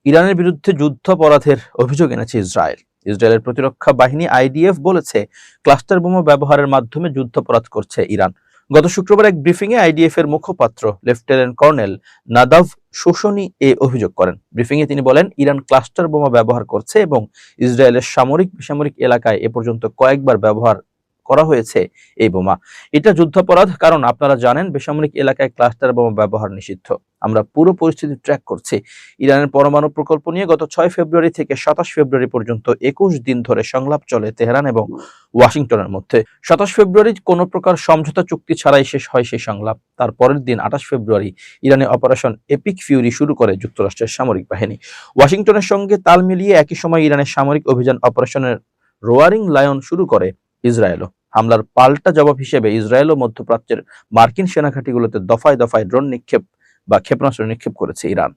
ইরানের বিরুদ্ধে যুদ্ধাপরাধের অভিযোগ এনেছে ইসরায়েল। ইসরায়েলের প্রতিরক্ষা বাহিনী আইডিএফ বলেছে, ক্লাস্টার বোমা ব্যবহারের মাধ্যমে যুদ্ধাপরাধ করছে ইরান। গত শুক্রবার এক ব্রিফিংয়ে আইডিএফ এর মুখপাত্র লেফটেন্যান্ট কর্নেল নাদাভ শোশনি এ অভিযোগ করেন। ব্রিফিংয়ে তিনি বলেন, ইরান ক্লাস্টার বোমা ব্যবহার করছে এবং ইসরায়েলের সামরিক বেসামরিক এলাকায় এ পর্যন্ত কয়েকবার ব্যবহার করা হয়েছে এই বোমা। এটা যুদ্ধাপরাধ, কারণ আপনারা জানেন বেসামরিক এলাকায় ক্লাস্টার বোমা ব্যবহার নিষিদ্ধ। আমরা পুরো পরিস্থিতি ট্র্যাক করছি। ইরানের পরমাণু প্রকল্প নিয়ে গত 6 ফেব্রুয়ারি থেকে 27 ফেব্রুয়ারি পর্যন্ত 21 দিন ধরে সংলাপ চলে তেহরান এবং ওয়াশিংটনের মধ্যে। 27 ফেব্রুয়ারি কোনো প্রকার সমঝোতা চুক্তি ছাড়াই শেষ হয় সেই সংলাপ। তার পরের দিন 28 ফেব্রুয়ারি ইরানে অপারেশন এপিক ফিউরি শুরু করে যুক্তরাষ্ট্রের সামরিক বাহিনী। ওয়াশিংটনের সঙ্গে তাল মিলিয়ে একই সময় ইরানের সামরিক অভিযান অপারেশনের রোয়ারিং লায়ন শুরু করে ইসরায়েলও। হামলার পাল্টা জবাব হিসেবে ইসরায়েল ও মধ্যপ্রাচ্যের মার্কিন সেনাঘাঁটিগুলোতে দফায় দফায় ড্রোন নিক্ষেপ বা ক্ষেপণাস্ত্র নিক্ষেপ করেছে ইরান।